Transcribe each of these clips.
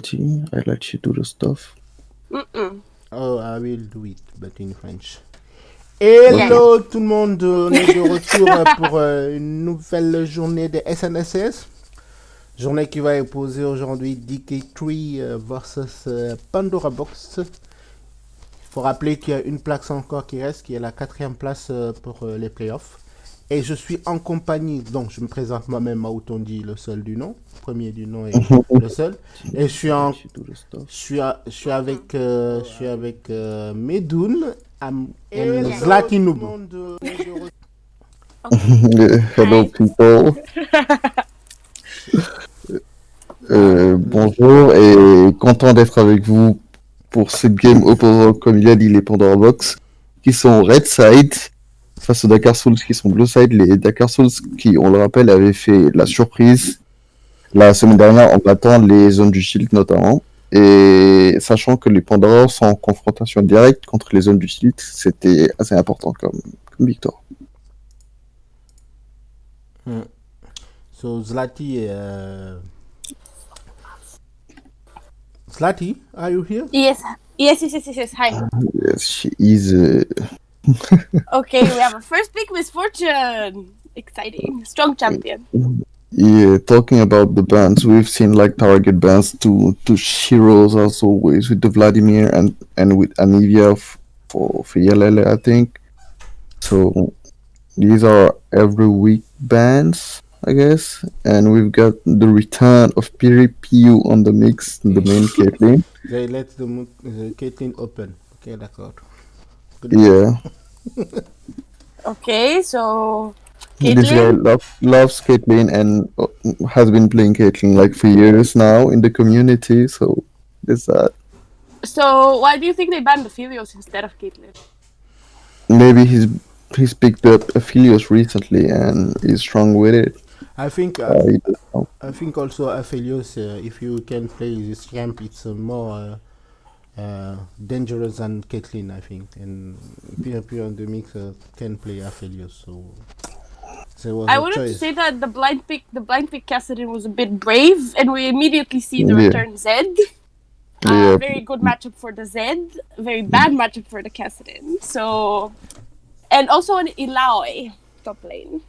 Zlati. I let you do the stuff. Oh, I will do it, but in French. Okay. Hello tout le monde, on est de retour pour une nouvelle journée de SNLCS. Journée qui va opposer aujourd'hui DK3 versus Pandora Box. Il faut rappeler qu'il y a une place encore qui reste, qui est la 4e place pour les playoffs. Et je suis en compagnie, donc je me présente moi-même à Outondi, le seul du nom, premier du nom et le seul. Et je suis avec Medoun et Zlati Noob. Hello people. Bonjour et content d'être avec vous pour cette game opposant, comme il a dit, les Pandora Box, qui sont Red Side face aux Dakar Souls qui sont Blue Side. Les Dakar Souls qui, on le rappelle, avaient fait la surprise la semaine dernière en battant les zones du Shield notamment. Et sachant que les Pandora sont en confrontation directe contre les zones du Shield, c'était assez important comme victoire. So Zlati, Zlati, are you here? Yes. Hi. Yes, she is. Okay, we have a first pick, Misfortune. Exciting. Strong champion. Yeah, talking about the bands, we've seen like target bands to Shiros as always with the Vladimir and with Anivia for Yelele, I think. So these are every week bands, I guess. And we've got the return of PU on the mix, the main Caitlyn. They let the Caitlyn open. Okay, d'accord. Yeah. Okay, so This guy loves Caitlyn and has been playing Caitlyn like for years now in the community, so there's that. So why do you think they banned Aphelios instead of Caitlyn? Maybe he's picked up Aphelios recently and is strong with it. I think also Aphelios, if you can play this champ, it's more dangerous than Caitlyn, I think. And Pure on the mix can play Aphelios, so I wanted to say that the blind pick Kassadin was a bit brave, and we immediately see the return Zed. Very good matchup for the Zed, very bad matchup for the Kassadin. So, and also an Illaoi top lane.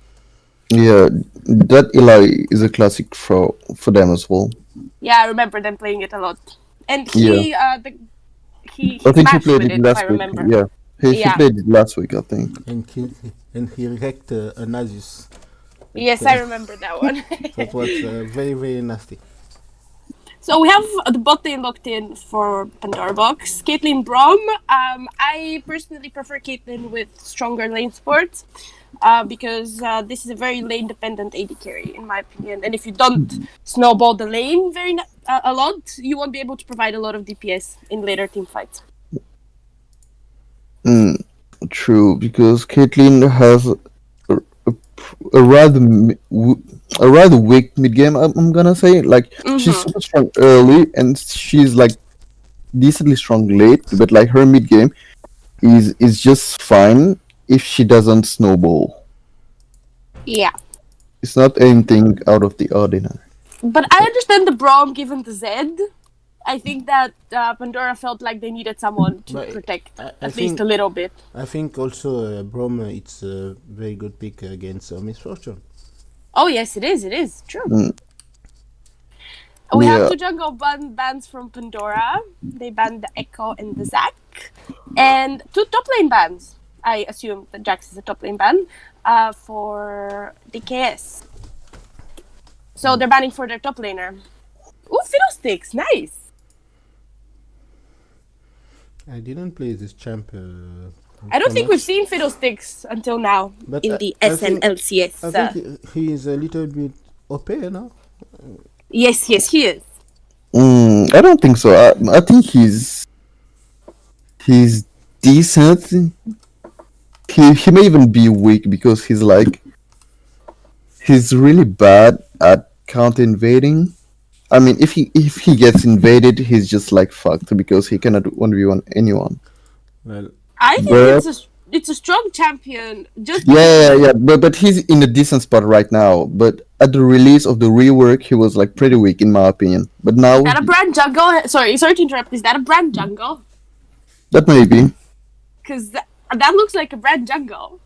Yeah, that Eli is a classic for them as well. Yeah, I remember them playing it a lot. And he I think he played it last week. Yeah, he played it last week, I think. And he wrecked a Nasus. Yes, I remember that one. That was very, very nasty. So we have the bot lane locked in for Pandora Box. Caitlyn Braum. I personally prefer Caitlyn with stronger lane support because this is a very lane dependent AD carry in my opinion. And if you don't snowball the lane a lot, you won't be able to provide a lot of DPS in later team fights. True, because Caitlyn has a rather weak mid game. I'm gonna say like she's super strong early and she's like decently strong late, but like her mid game is just fine if she doesn't snowball. Yeah, it's not anything out of the ordinary. But I understand the Braum given the Zed. I think that Pandora felt like they needed someone to protect at least a little bit. I think also Braum, it's a very good pick against Misfortune. Oh yes, it is. True. We have two jungle bans from Pandora. They banned the Echo and the Zac. And two top lane bans. I assume that Jax is a top lane ban for DKS. So they're banning for their top laner. Ooh, Fiddlesticks, nice. I didn't play this champ. I don't think we've seen Fiddlesticks until now in the SNLCS. I think he is a little bit OP now. Yes, he is. I don't think so. I think he's decent. He may even be weak because he's really bad at counter invading. I mean, if he gets invaded, he's just like fucked because he cannot 1v1 anyone. Well, I think it's a strong champion. Just Yeah. But he's in a decent spot right now. But at the release of the rework, he was like pretty weak in my opinion. But now Is that a brand jungle? Sorry to interrupt. Is that a brand jungle? that may be. Because that looks like a brand jungle.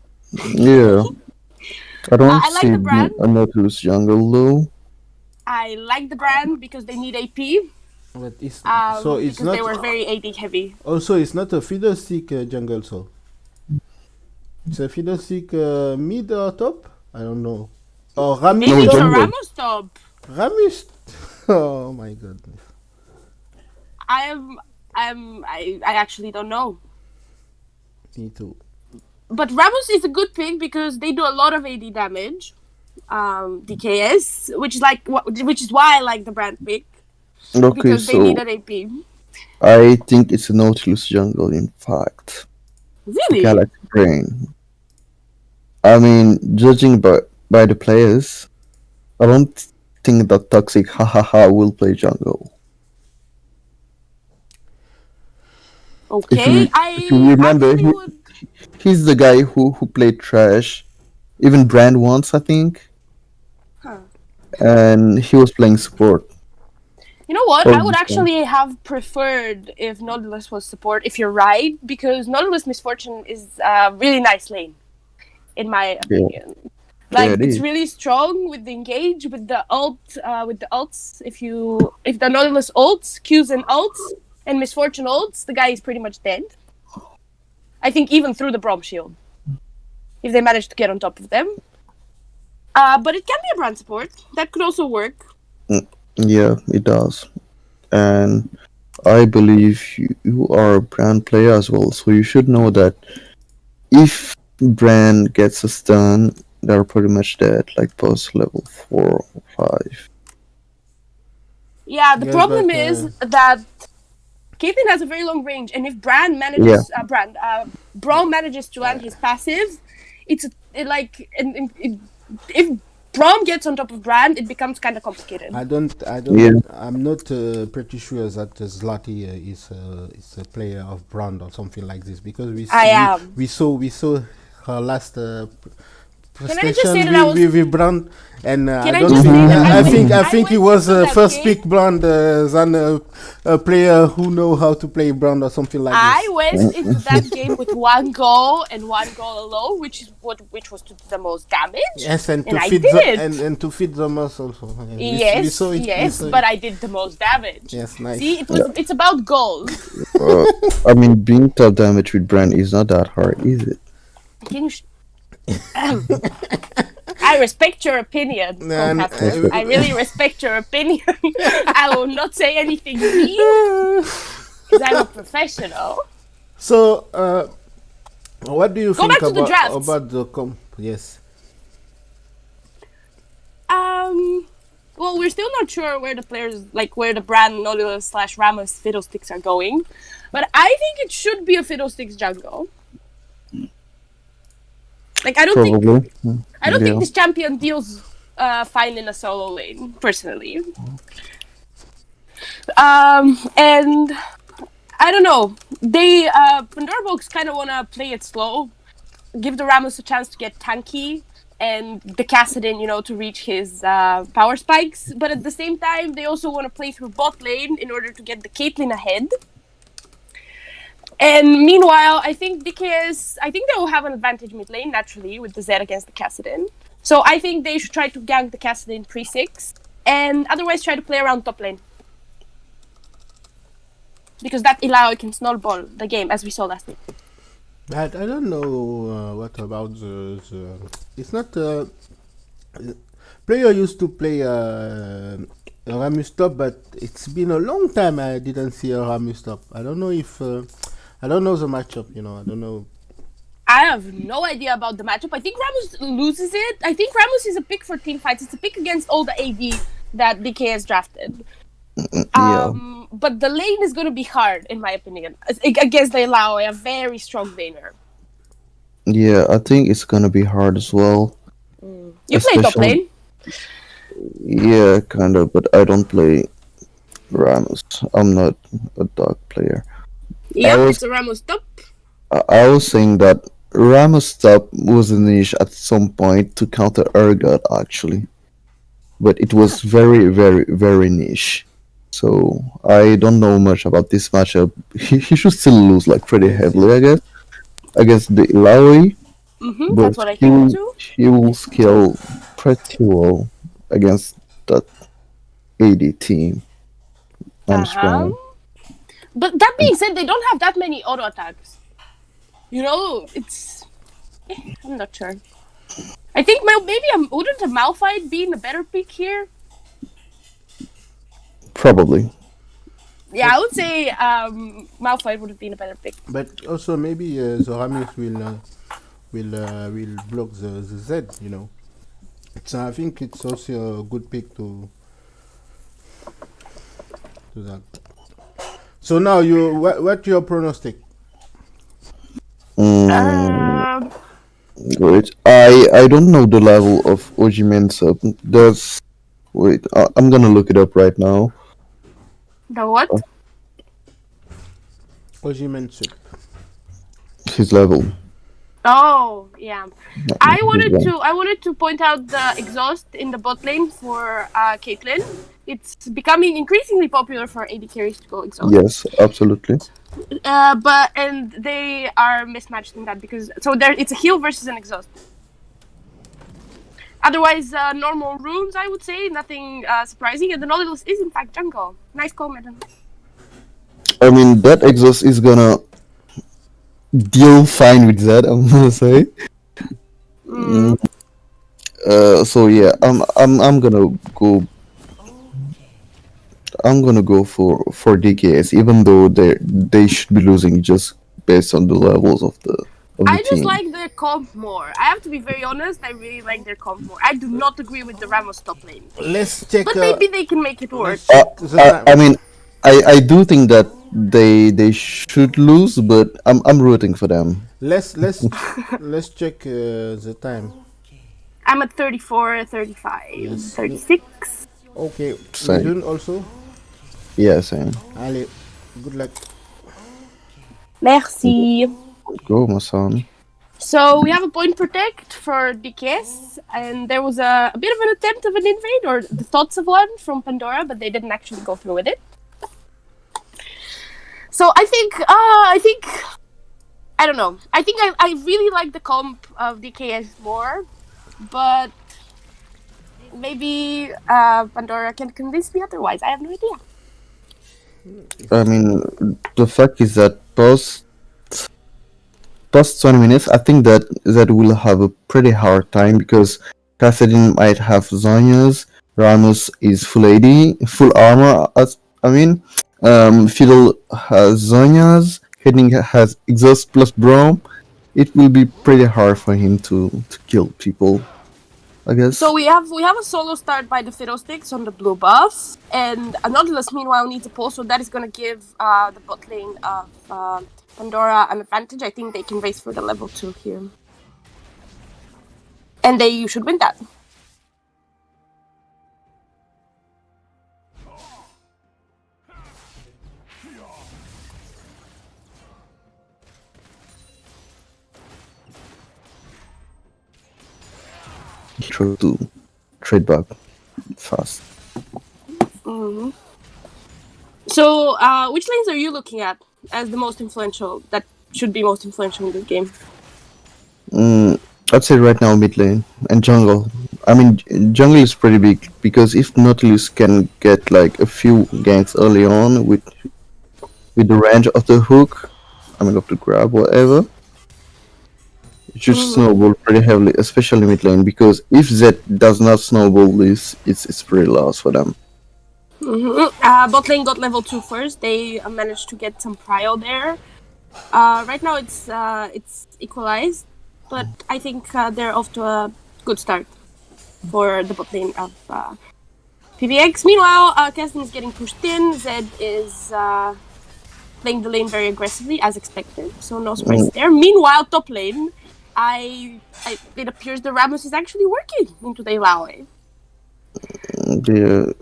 Yeah. I don't I like see the brand. a Nautilus jungle though. I like the brand because they need AP. But it's because not. they were very AD heavy. Also, it's not a fiddlestick jungle, so it's a fiddlestick mid or top. I don't know. Or Ramus. Maybe it's a jungle. Ramos top. Ramus. Oh my goodness. I actually don't know. Me too. But Ramos is a good pick because they do a lot of AD damage. DKS, which is why I like the brand pick. Okay, because they so need an AP. I think it's a Nautilus jungle. In fact, Really? Galaxy Brain. I mean, judging by the players, I don't think that Toxic will play jungle. Okay, if you remember, he's the guy who played trash, even Brand once, I think. Huh. And he was playing support. You know what? Oh, I would actually have preferred if Nautilus was support, if you're right, because Nautilus Misfortune is a really nice lane, in my opinion. Like, it's really strong with the engage, with the ults. If the Nautilus ults, Qs and ults, and Misfortune ults, the guy is pretty much dead. I think even through the Braum shield, if they manage to get on top of them. But it can be a brand support. That could also work. Yeah, it does. And I believe you are a brand player as well, so you should know that if brand gets a stun, they're pretty much dead, like post level 4 or 5. Yeah, the problem is that Caitlyn has a very long range, and if Braum manages to land his passive, if Braum gets on top of Brand, it becomes kind of complicated. I'm not pretty sure that Zlati is a player of Brand or something like this, because we saw her last presentation with Brand, and I think he was first pick Brand than a player who know how to play Brand or something like this. I went into that game with one goal and one goal alone, which was to do the most damage. Yes, and to feed the muscle also. Yes, but I did the most damage. Yes, nice. See, it's about goals. I mean, being top damage with Brand is not that hard, is it? I respect your opinion. I really respect your opinion. I will not say anything mean because I'm a professional. So, what do you think about the comp? Yes. Well, we're still not sure where the players, like where the brand Nautilus / Ramos Fiddlesticks are going, but I think it should be a Fiddlesticks jungle. Like, I don't think this champion deals fine in a solo lane, personally. And I don't know. Pandora Box kind of want to play it slow, give the Ramos a chance to get tanky, and the Kassadin, to reach his power spikes. But at the same time, they also want to play through bot lane in order to get the Caitlyn ahead. And meanwhile, I think they will have an advantage mid lane, naturally, with the Zed against the Kassadin. So I think they should try to gank the Kassadin pre-6, and otherwise try to play around top lane. Because that Ilau can snowball the game, as we saw last week. I don't know what about the it's not... player used to play Ramus top, but it's been a long time I didn't see a Ramus top. I don't know if... I don't know the matchup, I don't know. I have no idea about the matchup. I think Ramos loses it. I think Ramos is a pick for team fights. It's a pick against all the AD that DK has drafted. But the lane is going to be hard, in my opinion. Against the Lao, a very strong laner. Yeah, I think it's going to be hard as well. You play top lane? Yeah, kind of, but I don't play Ramos. I'm not a dog player. Yeah, it's a Ramos top. I was saying that Ramos top was a niche at some point to counter Urgot actually, but it was very, very, very niche. So I don't know much about this matchup. He should still lose like pretty Yes, heavily, yes. I guess, against the Ilaoi, That's but what I think too. he will scale pretty well against that AD team. I'm Uh-huh. strong. But that being said, they don't have that many auto attacks. You know, it's. I'm not sure. I think maybe wouldn't a Malphite be the better pick here? Probably. Yeah, I would say Malphite would have been a better pick. But also maybe Zoramus will block the Z. You know, I think it's also a good pick to that. So now what your pronostic? Um, Great. I don't know the level of OG Mensa. There's wait. I'm gonna look it up right now. the what? Ojimen Soup. His level. Oh, yeah. No, I his rank. wanted to point out the exhaust in the bot lane for Caitlyn. It's becoming increasingly popular for AD carries to go exhaust. Yes, absolutely. And they are mismatched in that because it's a heal versus an exhaust. Otherwise, normal runes, I would say, nothing surprising. And the Nautilus is in fact jungle. Nice call, madam. I mean, that exhaust is gonna deal fine with that. I'm gonna say. So yeah, I'm gonna go. I'm gonna go for DKS, even though they should be losing just based on the levels of the I just team. like their comp more. I have to be very honest. I really like their comp more. I do not agree with the Ramos top lane, Let's check. but maybe they can make it work. Let's check the time. I mean, I do think that they should lose, but I'm rooting for them. Let's check the time. I'm at 34, 35, Yes. 36. Okay. Same. Midun also. Yeah, same. Allez, good luck. Merci. Go, my son. So we have a point protect for DKS, and there was a bit of an attempt of an invade, or the thoughts of one from Pandora, but they didn't actually go through with it. So I think I don't know. I think I really like the comp of DKS more, but maybe Pandora can convince me otherwise. I have no idea. I mean, the fact is that post 20 minutes, I think that will have a pretty hard time because Kassadin might have Zonias, Ramos is full AD, full armor. Fiddle has Zonias, Heading has Exhaust plus Braum. It will be pretty hard for him to kill people, I guess. So we have a solo start by the Fiddlesticks on the blue buff, and Nautilus meanwhile needs a pull, so that is going to give the bot lane of Pandora an advantage. I think they can race for the level 2 here. And you should win that. Try to trade back fast. Mm-hmm. So, which lanes are you looking at as the most influential, that should be most influential in this game? I'd say right now mid lane and jungle. I mean, jungle is pretty big because if Nautilus can get like a few ganks early on with the range of the hook, of the grab, whatever, it should snowball pretty heavily, especially mid lane, because if Zed does not snowball this, it's pretty lost for them. Bot lane got level 2 first. They managed to get some prio there. Right now it's equalized, but I think they're off to a good start for the bot lane of PBX. Meanwhile, Keston is getting pushed in. Zed is playing the lane very aggressively, as expected, so no surprise there. Meanwhile, top lane, it appears the Ramos is actually working into the Ilaoi. The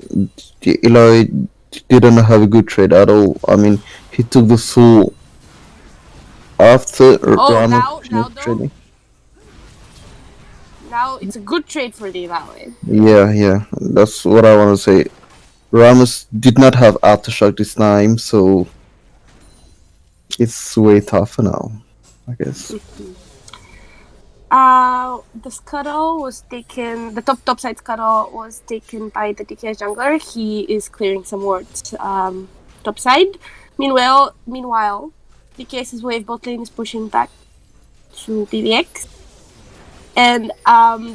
Ilaoi didn't have a good trade at all. I mean, he took the soul after Oh, Ramos now finished though, trading. now it's a good trade for Lee that way. Yeah, that's what I want to say. Ramos did not have aftershock this time, so it's way tougher now, I guess. The scuttle was taken. The top side scuttle was taken by the DK jungler. He is clearing some wards top side. Meanwhile, DKS's wave bot lane is pushing back to PBX, and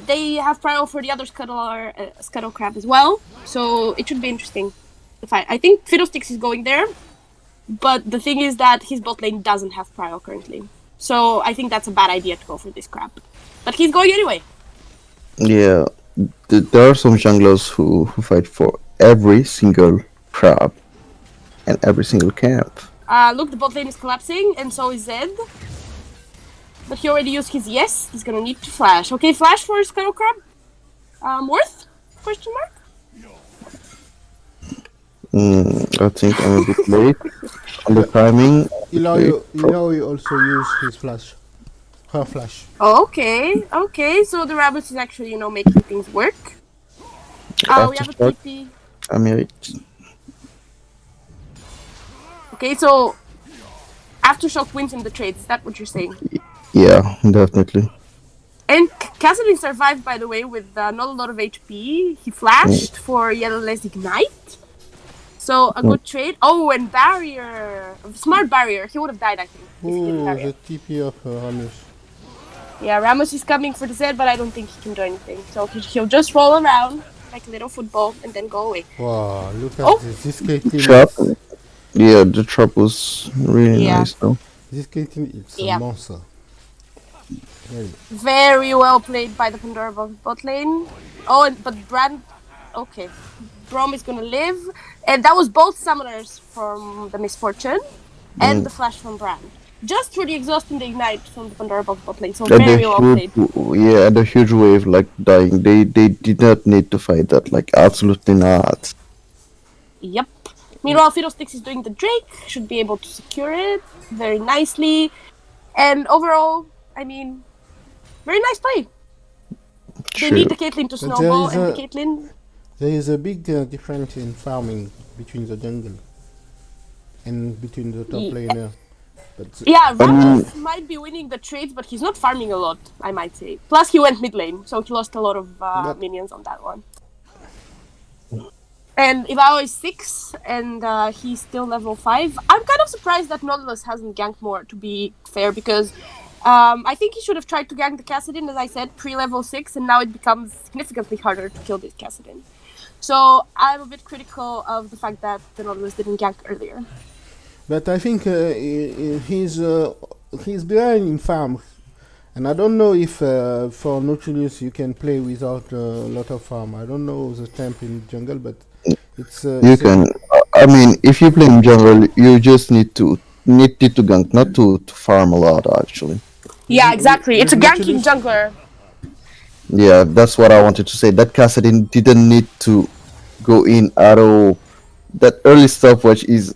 they have prio for the other scuttle crab as well. So it should be interesting. I think Fiddlesticks is going there, but the thing is that his bot lane doesn't have prio currently. So I think that's a bad idea to go for this crap. But he's going anyway. Yeah, there are some junglers who fight for every single crab and every single camp. Look, the bot lane is collapsing, and so is Zed. But he already used his yes. He's gonna need to flash. Okay, flash for Scuttle Crab. Worth? Question mark? I think I'm a bit late on the timing. Ilaoi also used his flash. Her flash. Okay. So the rabbit is actually, making things work. We have a TP. I'm here. Okay, so Aftershock wins in the trades. Is that what you're saying? Yeah, definitely. And Cassidy survived, by the way, with not a lot of HP. He flashed for Yellowless Ignite. So, a good trade. Oh, and barrier. Smart barrier. He would have died, I think. Ooh, the TP of Ramos. Yeah, Ramos is coming for the Z, but I don't think he can do anything. So, he'll just roll around like a little football and then go away. Wow, look at this K-Team. Trap. Yeah, the trap was really nice, though. This K-Team is a monster. Very well played by the Pandora bot lane. Oh, but Brand... Okay. Brom is gonna live. And that was both summoners from the Misfortune and the flash from Brand. Just for the exhaust and the ignite from the Pandora bot lane. So very well played. Yeah, and the huge wave dying. They did not need to fight that. Absolutely not. Yep. Meanwhile, Fiddlesticks is doing the Drake. Should be able to secure it very nicely. And overall, very nice play. They need the Caitlyn to snowball, and the Caitlyn... There is a big difference in farming between the jungle and between the top laner. Ramos might be winning the trades, but he's not farming a lot, I might say. Plus, he went mid lane, so he lost a lot of minions on that one. And Ivao is 6, and he's still level 5. I'm kind of surprised that Nautilus hasn't ganked more, to be fair, because I think he should have tried to gank the Kassadin, as I said, pre-level 6, and now it becomes significantly harder to kill this Kassadin. So I'm a bit critical of the fact that the Nautilus didn't gank earlier. But I think he's behind in farm. And I don't know if for Nautilus you can play without a lot of farm. I don't know the temp in jungle, but it's... you can... if you play in jungle, you just need to gank, not to farm a lot, actually. Yeah, exactly. It's a ganking jungler. Yeah, that's what I wanted to say. That Kassadin didn't need to go in at all. That early stopwatch is...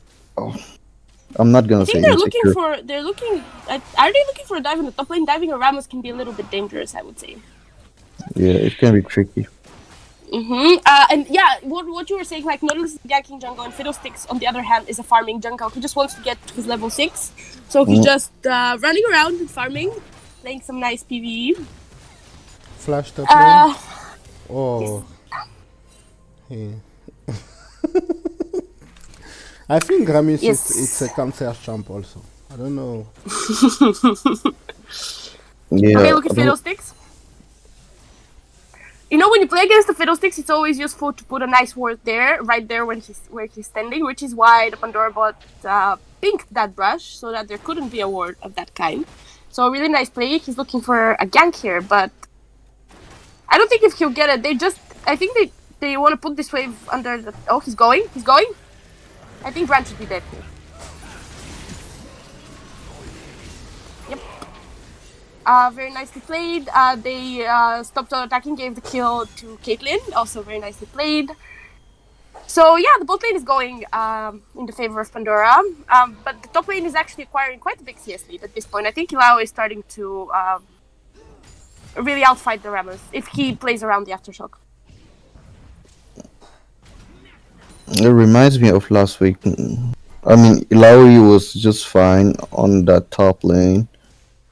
I'm not gonna say they're looking for... Are they looking for a dive in the top lane? Diving a Ramos can be a little bit dangerous, I would say. Yeah, it can be tricky. And yeah, what you were saying, Nautilus is ganking jungle, and Fiddlesticks, on the other hand, is a farming jungle. He just wants to get to his level 6. So he's just running around and farming, playing some nice PvE. Flash top lane. Oh. Yeah. I think Ramis it's a cancer champ also. I don't know. Okay, look at Fiddlesticks. When you play against the Fiddlesticks, it's always useful to put a nice ward there, right there where he's standing, which is why the Pandora bot pinked that brush, so that there couldn't be a ward of that kind. So a really nice play. He's looking for a gank here, but I don't think if he'll get it. I think they want to put this wave under the... Oh, he's going. I think Brand should be dead here. Yep. Very nicely played. They stopped attacking, gave the kill to Caitlyn. Also very nicely played. So yeah, the bot lane is going in the favor of Pandora, but the top lane is actually acquiring quite a big CS lead at this point. I think Ilau is starting to really outfight the Ramos if he plays around the Aftershock. It reminds me of last week. I mean, Ilaoi was just fine on that top lane,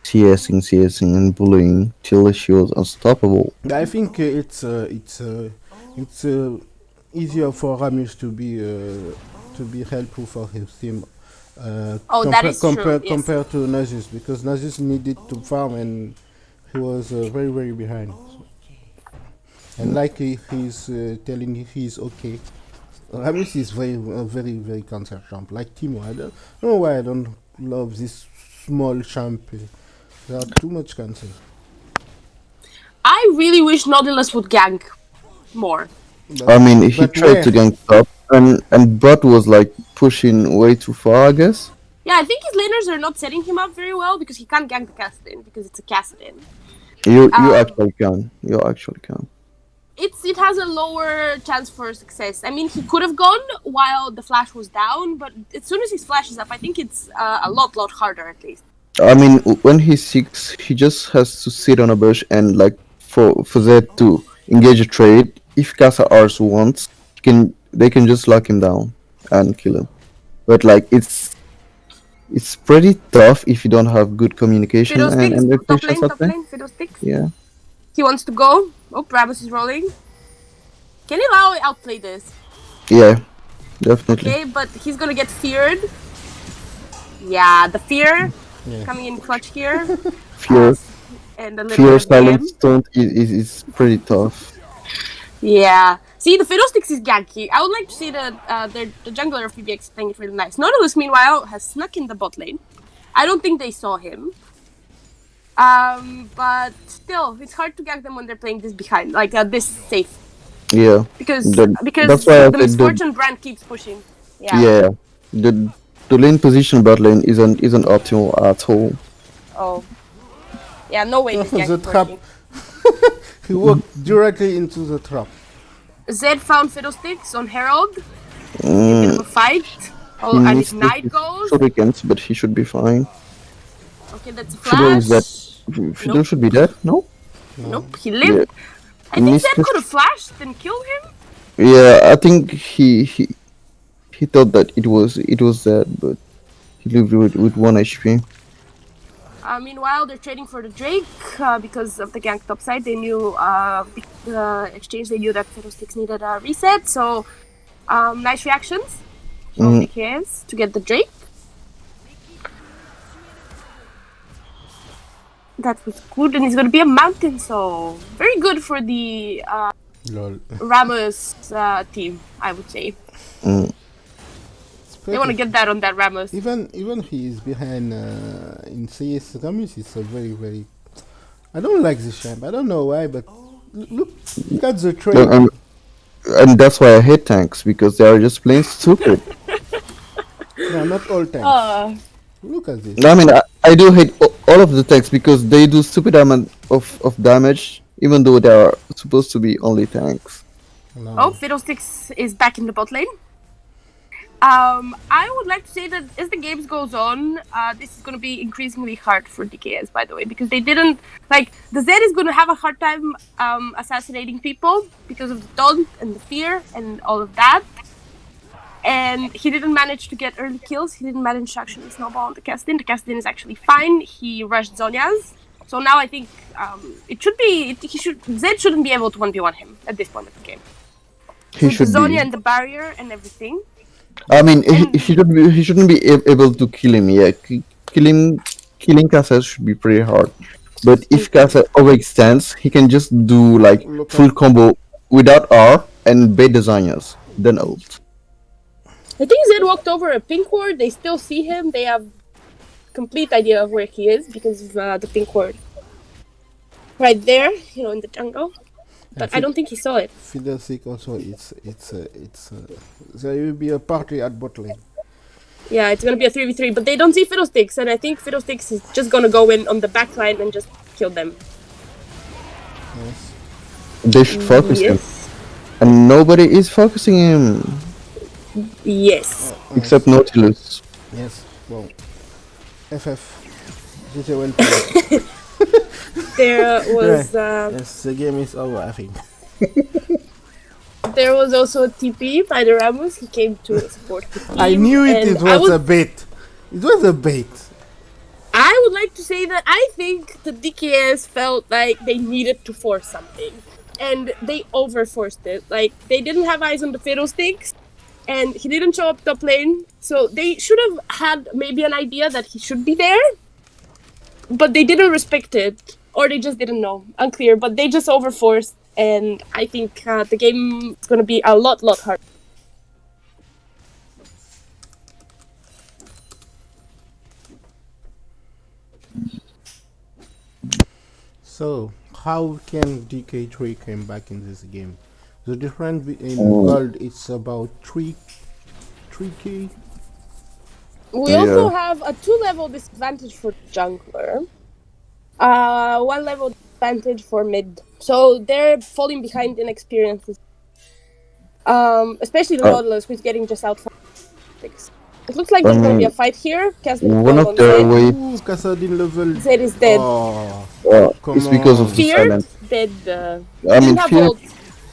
CSing, and bullying till she was unstoppable. I think it's easier for Ramus to be helpful for his team. That is true. Yes. Compared to Nasus, because Nasus needed to farm and he was very, very behind. And like he's telling you he's okay. Ramus is very, very cancer champ. Like Timo, I don't know why I don't love this small champ. They are too much cancer. I really wish Nautilus would gank more. I mean, he tried to gank top, and Bot was like pushing way too far, I guess. Yeah, I think his laners are not setting him up very well because he can't gank the Kassadin because it's a Kassadin. You actually can. You actually can. It has a lower chance for success. I mean, he could have gone while the flash was down, but as soon as his flash is up, I think it's a lot harder at least. I mean, when he seeks, he just has to sit on a bush and like for Zed to engage a trade. If Kasa Ars wants, they can just lock him down and kill him. But like it's pretty tough if you don't have good communication and top lane, Fiddlesticks. Yeah. He wants to go. Oh, Ramos is rolling. Can he outplay this? Yeah, definitely. Okay, but he's gonna get feared. Yeah, the fear coming in clutch here. Fear. And a little Fear silence stunt is pretty tough. Yeah. See, the Fiddlesticks is ganky. I would like to see the jungler of PBX playing it really nice. Nautilus, meanwhile, has snuck in the bot lane. I don't think they saw him. But still, it's hard to gank them when they're playing this behind, like this safe. Yeah. Because that's why the Misfortune brand keeps pushing. Yeah. Yeah. The lane position bot lane isn't optimal at all. Oh. Yeah, no way this gank the trap. He walked directly into the trap. Zed found Fiddlesticks on Herald. A bit of a fight. And his knight goes. Shurikens, but he should be fine. Okay, that's a flash. Fiddle should be dead, no? Nope, he lived. Yeah. I think Zed could have flashed and killed him. Yeah, I think he thought that it was Zed, but he lived with 1 HP. Meanwhile, they're trading for the Drake because of the gank topside. They knew the exchange. They knew that Fiddlesticks needed a reset. So, nice reactions from DKS to get the Drake. That was good, and it's going to be a mountain. So, very good for the Ramos team, I would say. They want to get that on that Ramos. Even he is behind in CS. Ramus is a very, very. I don't like this champ. I don't know why, but look at the trade. And that's why I hate tanks, because they are just plain stupid. No, not all tanks. Look at this. I mean, I do hate all of the tanks because they do stupid amount of damage, even though they are supposed to be only tanks. No. Oh, Fiddlesticks is back in the bot lane. I would like to say that as the games goes on, this is going to be increasingly hard for DKS, by the way, because they didn't, like, the Zed is going to have a hard time assassinating people because of the taunt and the fear and all of that. And he didn't manage to get early kills. He didn't manage to actually snowball on the Kassadin. The Kassadin is actually fine. He rushed Zhonya's. So now I think Zed shouldn't be able to 1v1 him at this point of the game. He should Zhonya and the barrier and everything. I mean, he shouldn't be able to kill him. Yeah, killing Kasa should be pretty hard. But if Kasa overextends, he can just do like full combo without R and bait the Zhonya's, then ult. I think Zed walked over a pink ward. They still see him. They have complete idea of where he is because of the pink ward. Right there, in the jungle. But I don't think he saw it. Fiddlesticks also, there will be a party at bot lane. Yeah, it's gonna be a 3v3, but they don't see Fiddlesticks, and I think Fiddlesticks is just gonna go in on the back line and just kill them. Yes. They should focus him And nobody is focusing him. Yes. Except Nautilus. Yes. Well, FF. GG well played. There was Yes, the game is over, I think. there was also a TP by the Ramos. He came to support the team. I knew it, and it was a bait. It was a bait. I would like to say that I think the DKS felt like they needed to force something. And they overforced it. Like, they didn't have eyes on the fiddlesticks. And he didn't show up top lane. So they should have had maybe an idea that he should be there. But they didn't respect it. Or they just didn't know. Unclear. But they just overforced. And I think the game is going to be a lot harder. So, how can DK3 came back in this game? The difference in gold is about 3k. We also have a 2-level disadvantage for jungler. 1-level disadvantage for mid. So they're falling behind in experiences. Especially the Nautilus, who's getting just out for 6. It looks like there's going to be a fight here. One of their way. Kassadin level. Zed is dead. It's because of the Feared, silence. dead. I mean, have fear ult.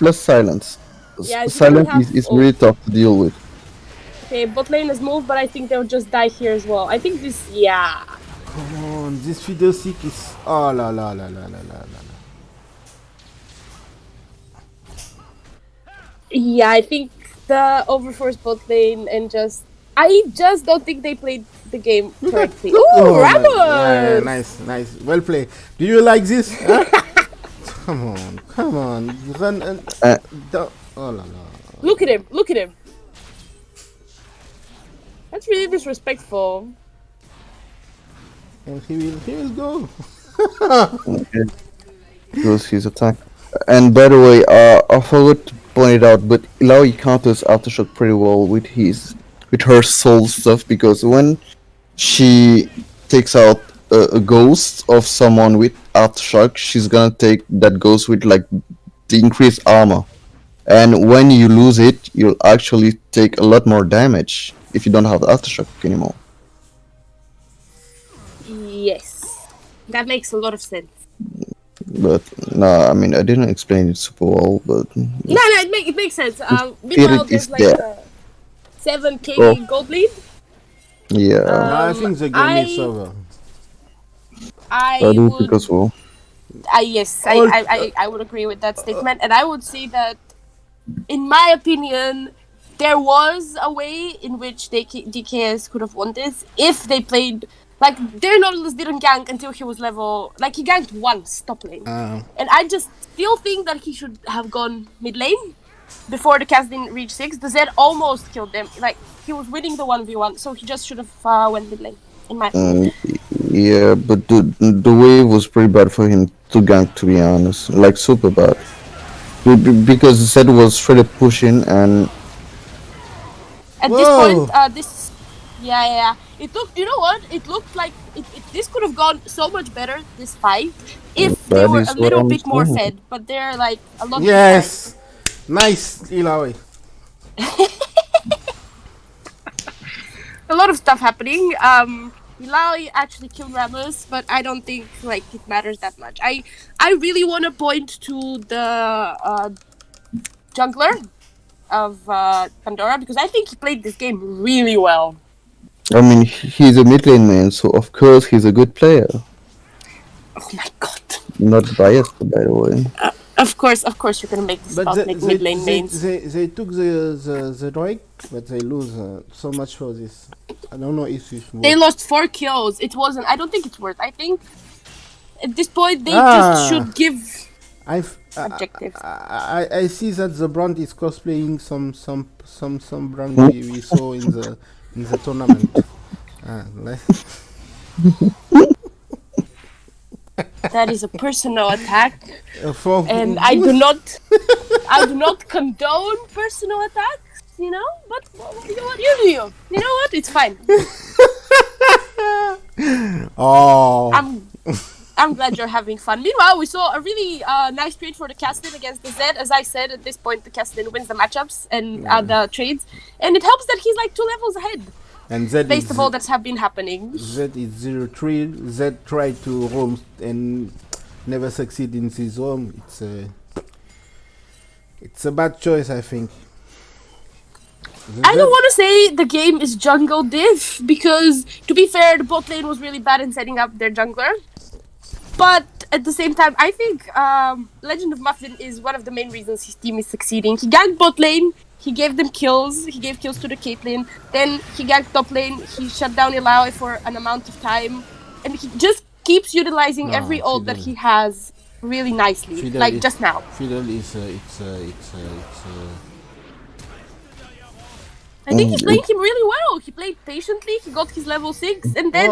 plus silence. Yeah, Silence is really tough to deal with. Okay, bot lane is moved, but I think they'll just die here as well. I think this, yeah. Come on, this fiddlestick is. Oh la la la la la la la. Yeah, I think the overforced bot lane and just. I just don't think they played the game correctly. Ooh, Ramos! Yeah, nice. Well played. Do you like this? Huh? Come on. Run and. Oh la la. Look at him. That's really disrespectful. And he will go. Okay. Because his attack. And by the way, I forgot to point it out, but Ilaoi counters Aftershock pretty well with her soul stuff, because when she takes out a ghost of someone with Aftershock, she's gonna take that ghost with like the increased armor. And when you lose it, you'll actually take a lot more damage if you don't have the Aftershock anymore. Yes. That makes a lot of sense. But no, I mean, I didn't explain it super well, but No, it makes sense. Meanwhile, there's like a 7k gold lead. Yeah. I think the game is over. I do would think as well. Yes, I would agree with that statement, and I would say that, in my opinion, there was a way in which DKS could have won this if they played like their Nautilus didn't gank until he was level. Like he ganked once top lane, and I just still think that he should have gone mid lane before the cast didn't reach 6. The Zed almost killed them. Like he was winning the 1v1, so he just should have went mid lane. In my opinion. Yeah, but the wave was pretty bad for him to gank, to be honest. Like, super bad. Because the set was straight up pushing, and... At this point, Yeah. It looked, you know what? It looked like this could have gone so much better, this fight, if they were a little bit more fed. But they're like a lot. Yes! Nice, Ilaoi. A lot of stuff happening. Ilaoi actually killed Ramos, but I don't think like it matters that much. I really want to point to the jungler of Pandora, because I think he played this game really well. I mean, he's a mid lane man, so of course he's a good player. Oh my god. Not biased, by the way. Of course you're gonna make this about mid lane mains. They took the Drake, but they lose so much for this. I don't know if it's They lost 4 kills. It wasn't. I don't think it's worth. I think at this point they just should give objectives. I see that the brand is cosplaying some brand we saw in the tournament. That is a personal attack, and I do not condone personal attacks. You know, but you know what you do. You know what? It's fine. Oh. I'm glad you're having fun. Meanwhile, we saw a really nice trade for the Castlin against the Zed. As I said, at this point, the Castlin wins the matchups and the trades. And it helps that he's like 2 levels ahead. And Zed based on all that's have been happening. Zed is 0-3. Zed tried to roam and never succeed in his roam. It's a bad choice, I think. I don't want to say the game is jungle diff because, to be fair, the bot lane was really bad in setting up their jungler. But at the same time, I think Legend of Muffin is one of the main reasons his team is succeeding. He ganked bot lane, he gave them kills, he gave kills to the Caitlyn, then he ganked top lane, he shut down Illaoi for an amount of time, and he just keeps utilizing every ult that he has really nicely, like just now. Fiddle is I think he's playing him really well. He played patiently, he got his level 6, and then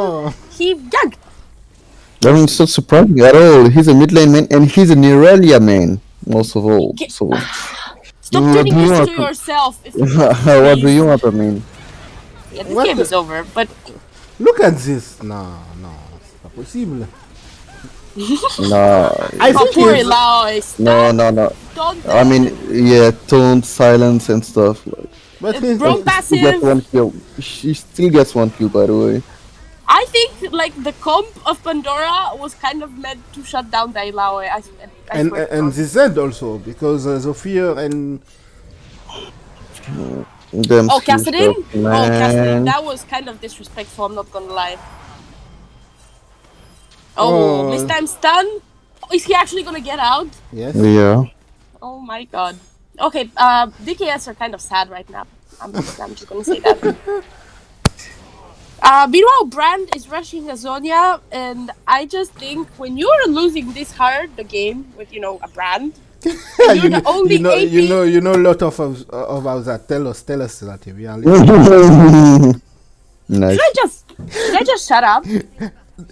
he ganked. I mean, it's not surprising at all. He's a mid lane man, and he's a Irelia main, most of all. So, stop turning this to yourself. What do you want, I mean? Yeah, this game is over, but... Look at this. No, c'est pas possible. No. I think poor Illaoi. No. I mean, yeah, taunt, silence, and stuff. Like. But Bro passive. She still gets 1 kill, by the way. I think like the comp of Pandora was kind of meant to shut down the Illaoi. And the Zed also, because Zofia and Kassadin? Kassadin, that was kind of disrespectful, I'm not gonna lie. Mistime stun? Is he actually gonna get out? Yes. Yeah. Oh my god. Okay, DKS are kind of sad right now. I'm just gonna say that. Meanwhile, Brand is rushing Azonia, and I just think when you're losing this hard the game with, a Brand, and you're the only AP... You know a lot of that. Tell us that if you are Nice. Should I just shut up?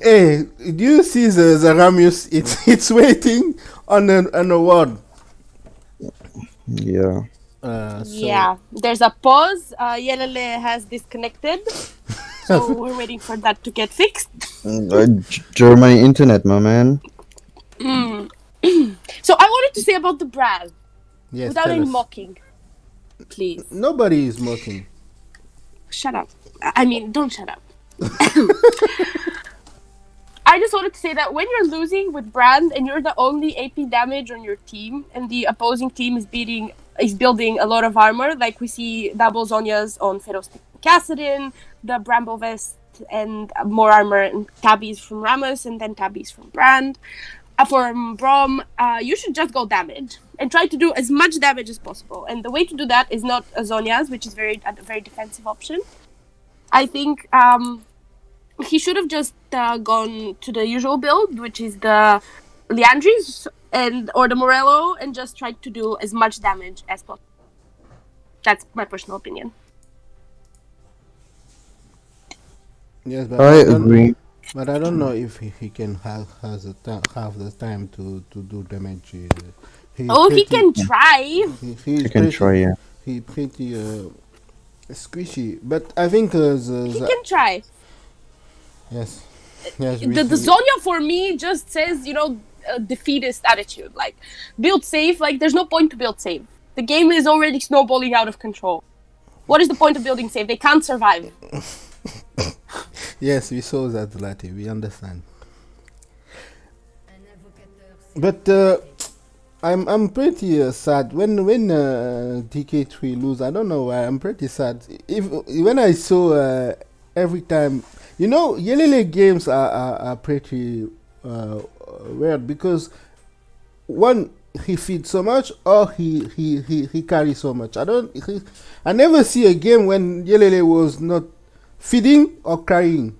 Hey, do you see the Ramius? It's waiting on an award. Yeah. Yeah, there's a pause. Yelele has disconnected, so we're waiting for that to get fixed. Germany internet, my man. So I wanted to say about the Brand, without any mocking, please. Nobody is mocking. Shut up. I mean, don't shut up. I just wanted to say that when you're losing with Brand and you're the only AP damage on your team, and the opposing team is building a lot of armor, like we see double Zonias on Ferocious Kassadin, the Bramble Vest, and more armor and tabbies from Rammus, and then tabbies from Brand. From Brom, you should just go damage and try to do as much damage as possible. And the way to do that is not Zonia's, which is a very defensive option. I think he should have just gone to the usual build, which is the Liandry's or the Morello, and just tried to do as much damage as possible. That's my personal opinion. Yes, but I agree. But I don't know if he can have the time to do damage. He can try. He can try, yeah. He's pretty squishy, but I think he can try. Yes. The Zonia for me just says, defeatist attitude. Like, build safe. Like, there's no point to build safe. The game is already snowballing out of control. What is the point of building safe? They can't survive. Yes, we saw that, Lati. We understand. But I'm pretty sad when DK3 lose. I don't know why. I'm pretty sad. When I saw every time, Yelele games are pretty weird because one, he feeds so much, or he carries so much. I never see a game when Yelele was not feeding or crying.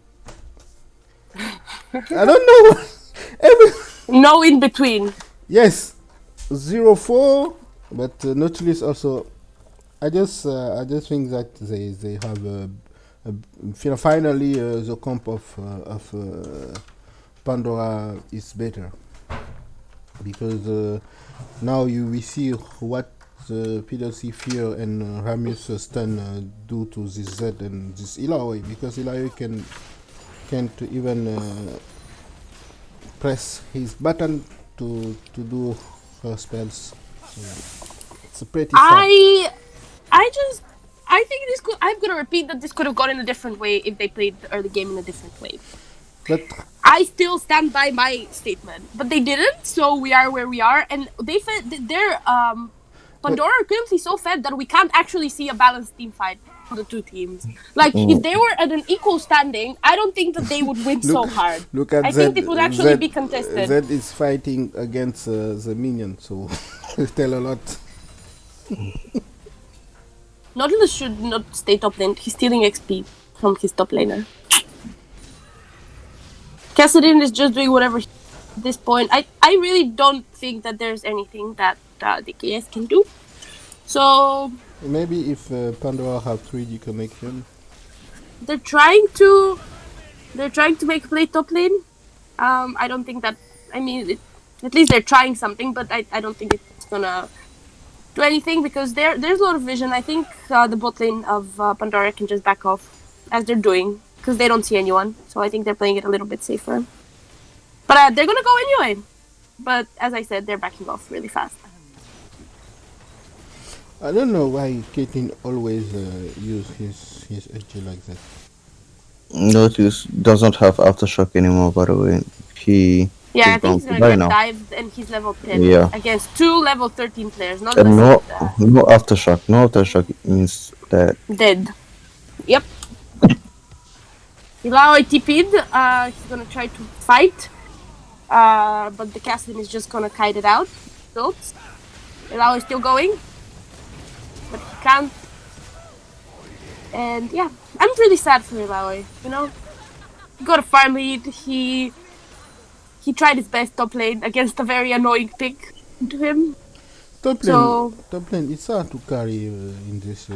I don't know. No in between. Yes, 0-4, but Nautilus also. I just think that they have finally the comp of Pandora is better, because now we see what PWC Fear and Ramius stun do to this Z and this Illaoi, because Illaoi can't even press his button to do her spells. So it's a pretty sad. I think this could. I'm gonna repeat that this could have gone in a different way if they played the early game in a different way. But I still stand by my statement, but they didn't, so we are where we are, and they fed their Pandora are currently so fed that we can't actually see a balanced team fight for the two teams. Like if they were at an equal standing, I don't think that they would win so hard. Look at I Zed. think it would actually be contested. Zed is fighting against the minion, so it tell a lot. Nautilus should not stay top lane. He's stealing XP from his top laner. Kassadin is just doing whatever at this point. I really don't think that there's anything that DKS can do. So Maybe if Pandora have 3D connection. they're trying to make a play top lane. I don't think that. I mean, at least they're trying something, but I don't think it's gonna do anything because there's a lot of vision. I think the bot lane of Pandora can just back off as they're doing because they don't see anyone. So I think they're playing it a little bit safer. But they're gonna go anyway. But as I said, they're backing off really fast. I don't know why Caitlyn always use his edge like that. Nautilus doesn't have aftershock anymore, by the way. Yeah, I think bound he's to gonna die get now. dived and he's level 10 Yeah. against two level 13 players. Not And no less aftershock. No aftershock means that dead. Yep. Ilao TP'd. He's gonna try to fight. But the Castlin is just gonna kite it out. Ilao is still going. But he can't. And yeah, I'm really sad for Ilao, you know? He got a farm lead. He tried his best top lane against a very annoying pick to him. Top So- lane, it's hard to carry in this.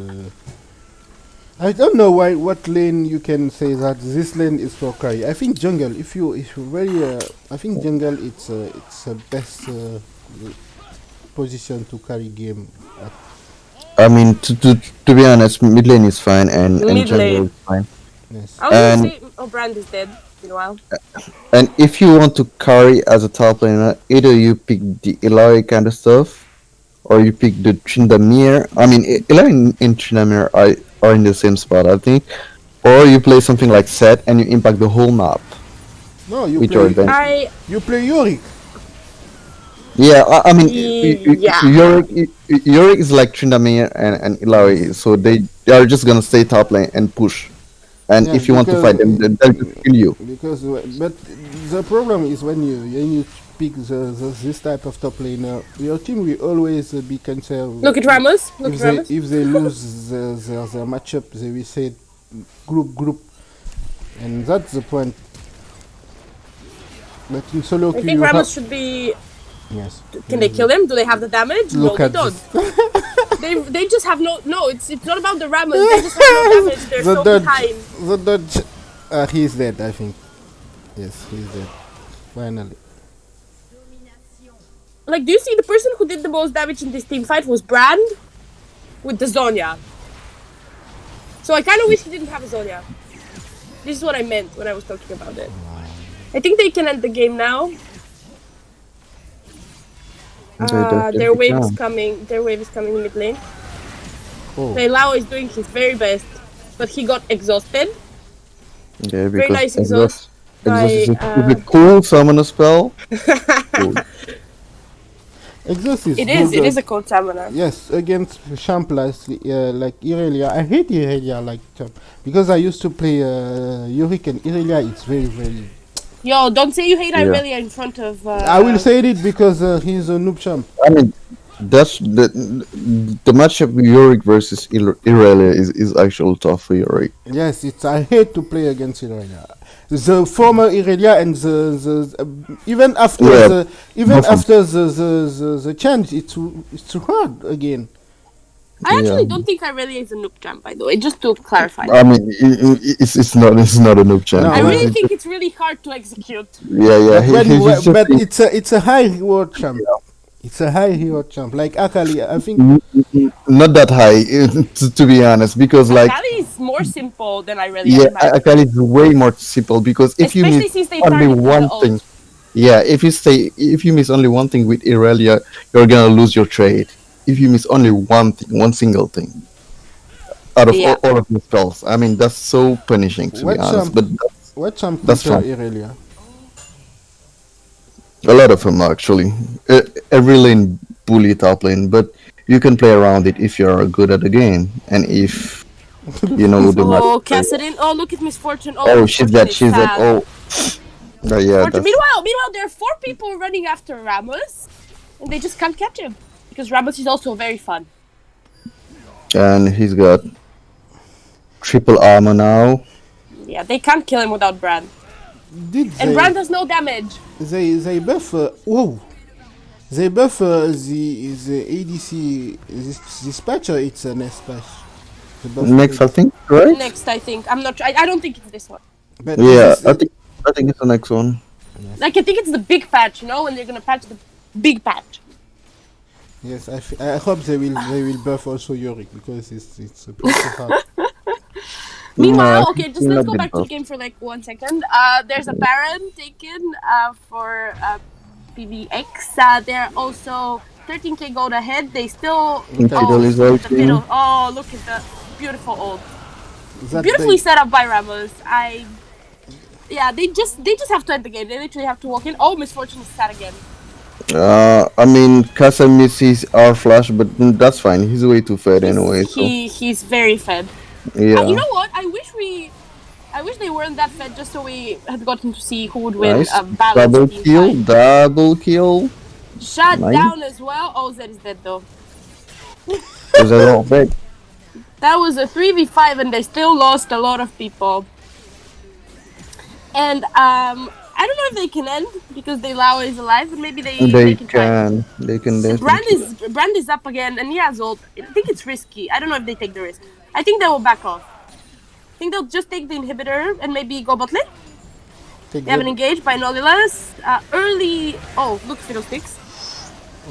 I don't know what lane you can say that this lane is for carry. I think jungle. If you very, I think jungle it's the best position to carry game. I mean, to be honest, mid lane is fine and Mid jungle lane. is fine. Yes. I was And- gonna say, Brand is dead. Meanwhile. And if you want to carry as a top laner, either you pick the Eloy kind of stuff, or you pick the Tryndamere. I mean, Eloy and Tryndamere are in the same spot, I think. Or you play something like Set and you impact the whole map. No, you With your play advantage. you play Yorick. Yeah, I mean, Yeah. Yorick is like Tryndamere and Eloy, so they are just gonna stay top lane and push. And Yeah, if you want to because- fight them, then they'll just kill you. Because but the problem is when you pick this type of top laner, your team will always be concerned. Look at Ramos. Look If at Ramos. they lose their matchup, they will say group, and that's the point. But in solo I queue, think you Ramos have, should be. yes. Can they kill him? Do they have the damage? Look No, at they don't. They just have no. No, it's not about the Ramos. They just have no damage. They're The so dodge, behind. the dodge. He's dead, I think. Yes, he's dead. Finally. Like, do you see the person who did the most damage in this team fight was Brand with the Zonya. So I kind of wish he didn't have a Zonya. This is what I meant when I was talking about it. I think they can end the game now. Their wave is coming. Their wave is coming mid lane. Oh, Leilao is doing his very best, but he got exhausted. Yeah, Very because nice exhaust. Exhaust is by, a stupid cool summoner spell. Cool. exhaust is It is. good, It is a cold summoner. yes, against champ like Irelia. I hate Irelia like champ because I used to play Yorick and Irelia. It's very. Yo, don't say you hate Yeah. Irelia in front of. I will say it because he's a noob champ. I mean, that's the matchup with Yorick versus Irelia is actually tough for Yorick. Yes, I hate to play against Irelia. The former Irelia and the even after Yeah, the both the change, it's too hard again. I actually Yeah. don't think Irelia is a noob champ, by the way. Just to clarify. I mean, it's not a noob champ. No, I really It's- think it's really hard to execute. yeah. But it's a high reward champ. It's a high reward champ. Like Akali, I think. not that high, to be honest, because like Akali is more simple than Irelia. yeah, in my opinion. Akali is way more simple because if you Especially need since they only target one the ult. thing, Yeah, if you miss only one thing with Irelia, you're gonna lose your trade. If you miss only one thing, one single thing out of Yeah. all of your spells, I mean that's so punishing to be What honest. champ? But What champ that's counter fun. Irelia? A lot of them actually. Every lane bully top lane, but you can play around it if you're good at the game and if you know the match. Oh, Cassadin. Oh, look at Misfortune. Oh, Oh, she's Misfortune dead. is She's dead. sad. Oh, yeah, Misfortune. that's Meanwhile, there are 4 people running after Ramos, and they just can't catch him because Ramos is also very fun. and he's got triple armor now. Yeah, they can't kill him without Brand, Did and Brand does no damage. they buff? Whoa! They buff the ADC this patch or it's an S patch? The buff Next, I think, right? Next, I think. I'm not. I don't think it's this one. But Yeah, this, I think it's the next one. Like I think it's the big patch, you know, when they're gonna patch the big patch. yes, I hope they will buff also Yorick because it's a pretty hard. Meanwhile, No, okay, just he's let's not go been back to the buffed. game for like 1 second. There's a Baron taken for PBX. They're also 13k gold ahead. They still. Fiddle is The ulting. fiddle. Oh, look at the beautiful ult. That Beautifully they- set up by Ramos. Yeah, they just have to end the game. They literally have to walk in. Oh, Misfortune is sad again. I mean, Casa misses our flash, but that's fine. He's way too fed anyway. So He's very fed. yeah, You know what? I wish they weren't that fed just so we had gotten to see who would win nice. a balance Double team kill, fight. double kill. Shut Nice. down as well. Oh, Zed is dead though. Is that all bad? That was a 3v5 and they still lost a lot of people. And I don't know if they can end because they Lao is alive, but maybe they can try. They can. Brand is up again and he has ult. I think it's risky. I don't know if they take the risk. I think they will back off. I think they'll just take the inhibitor and maybe go bot lane. Take They haven't the- engaged by Nolilas. Early. Oh, look, Fiddlesticks.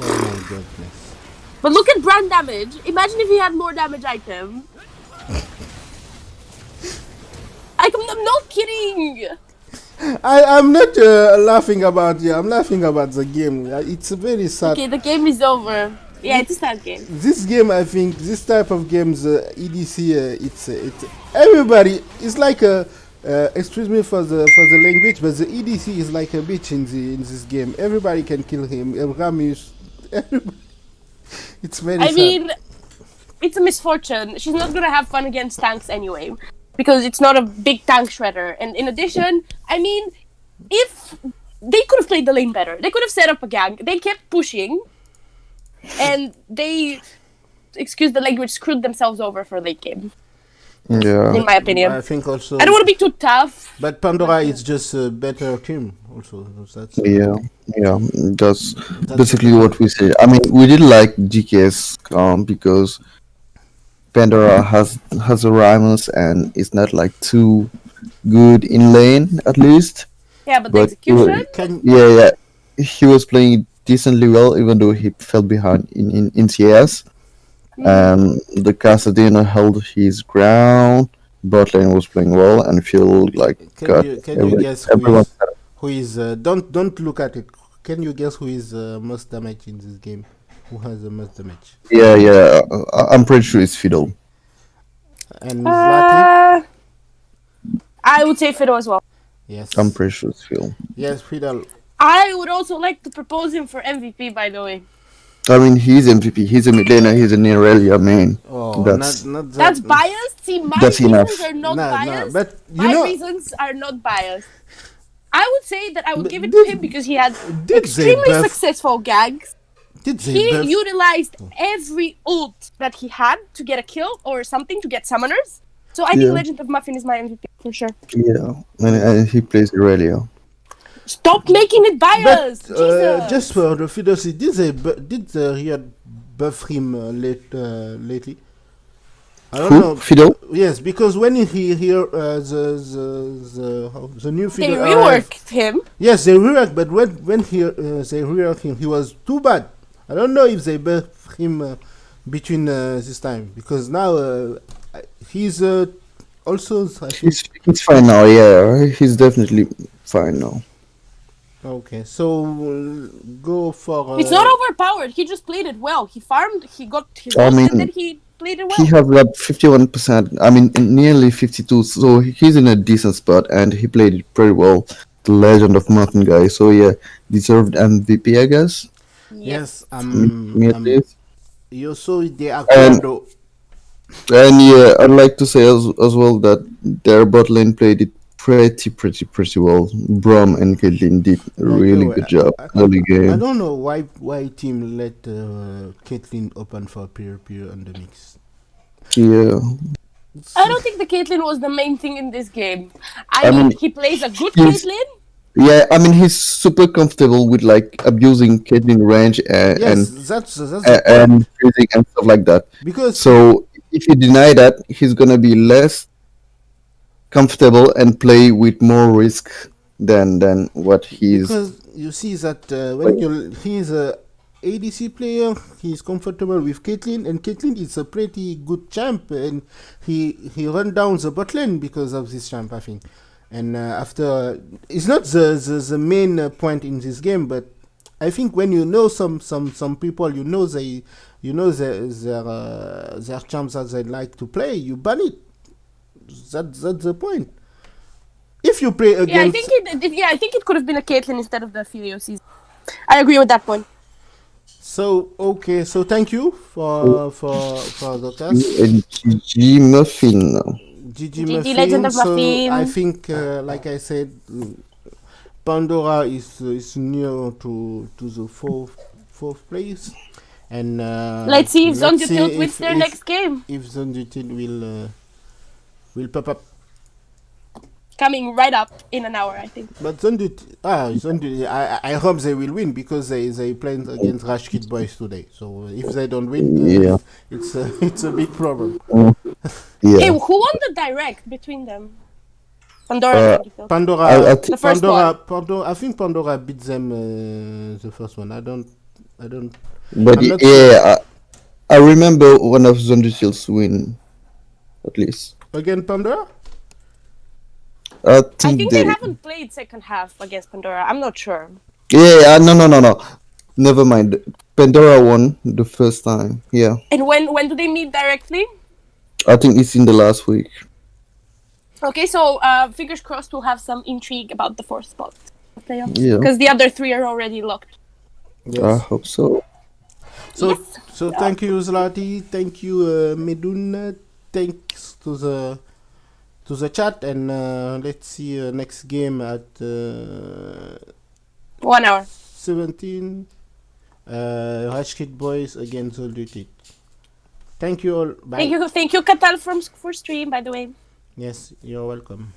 Oh my goodness. But look at Brand damage. Imagine if he had more damage item. I'm not kidding. I'm not laughing about you. I'm laughing about the game. It's a very sad. Okay, the game is over. Yeah, it's a sad game. This game, I think, this type of games, EDC, it's everybody. It's like a. Excuse me for the language, but the EDC is like a bitch in this game. Everybody can kill him. Ramus, everybody. It's very I sad. mean, it's a misfortune. She's not gonna have fun against tanks anyway, because it's not a big tank shredder. And in addition, I mean, if they could have played the lane better, they could have set up a gank. They kept pushing, and they, excuse the language, screwed themselves over for late game. Yeah. In my opinion, I think also. I don't want to be too tough. But Pandora is just a better team. Also, that's. Yeah, that's basically what we say. I mean, we did like GKS because Pandora has a Ramos and is not like too good in lane at least. Yeah, but the But execution. Can Yeah, he was playing decently well, even though he fell behind in CS. The Casadena held his ground. Bot lane was playing well, and feel like got can you guess everyone. who is don't look at it. Can you guess who is most damage in this game? Who has the most damage? Yeah. I'm pretty sure it's Fiddle. And Zlati? I would say Fiddle as well. Yes. I'm pretty sure it's Fiddle. Yes, Fidel. I would also like to propose him for MVP, by the way. I mean, he's MVP. He's a mid laner. He's an Irelia main. Oh, That's- not that. That's biased. See, my That's reasons enough. are not Nah, biased. but you My know, reasons are not biased. I would say that I would But give it did- to him because he had did they extremely buff- successful gags. did they He buff? utilized every ult that he had to get a kill or something to get summoners. So I think Yeah. Legend of Muffin is my MVP for sure. Yeah, and he plays Irelia. Stop making it biased. But Jesus. just for the Fidelity, did the Riyadh buff him lately? I don't know. Who? Fiddle? Yes, because when he hear the new They Fiddle reworked him. yes, they reworked, but when they reworked him, he was too bad. I don't know if they buff him between this time because now he's also I think He's fine now. Yeah, he's definitely fine now. Okay, so go for. It's not overpowered. He just played it well. He farmed, he got his I loot, and mean, then he played it he well. has got 51%. I mean, nearly 52. So he's in a decent spot, and he played it pretty well. The Legend of Mountain guy. So yeah, deserved MVP, I guess. Yes, Me at least. yo soy de And acuerdo. yeah, I'd like to say as well that their bot lane played it pretty well. Brom and Caitlyn did a Like really yo, good job early I game. don't know why team let Caitlyn open for peer on the mix. Yeah, I don't think the Caitlyn was the main thing in this game. I I mean, mean, he plays a good he's Caitlyn. yeah, I mean he's super comfortable with like abusing Caitlyn range Yes, that's the and point. freezing and stuff like that. Because So if you deny that, he's gonna be less comfortable and play with more risk than what he's you see that when playing. he's a ADC player, he's comfortable with Caitlyn, and Caitlyn is a pretty good champ, and he run down the bot lane because of this champ, I think. And after, it's not the main point in this game, but I think when you know some people, their champs that they like to play, you ban it. That's the point. If you play Yeah, I against, think it could have been a Caitlyn instead of the Filio season. I agree with that point. so okay, so thank you for the test. And GG Muffin. GG GG Legend Muffin. of So I Muffin. think, like I said, Pandora is near to the fourth place, and Let's see if let's Zonja see Tilt wins their next game. if Zondutin will pop up. Coming right up in an hour, I think. But Zondutin, I hope they will win because they played against Rush Kid Boys today. So if they don't win, Yeah. it's a big problem. Hey, Yeah. who won the direct between them? Pandora and Zonja Tilt. Pandora, I think The first Pandora, I think Pandora beat them the first one. I don't. but I'm not sure. yeah, I remember one of Zondutil's win at least. Again, Pandora? I I think think they they haven't played second half against Pandora. I'm not sure. yeah, no. Never mind. Pandora won the first time. Yeah. And when do they meet directly? I think it's in the last week. Okay, so fingers crossed we'll have some intrigue about the fourth spot playoffs. Yeah. Because the other three are already locked. I hope so. So, Yes. so thank you, Zlati. Thank you, Medun. Thanks to the chat, and let's see next game at 1 hour. 17. Rush Kid Boys against Zoldutit. Thank you all. Bye. Thank you, Katal for stream, by the way. Yes, you're welcome.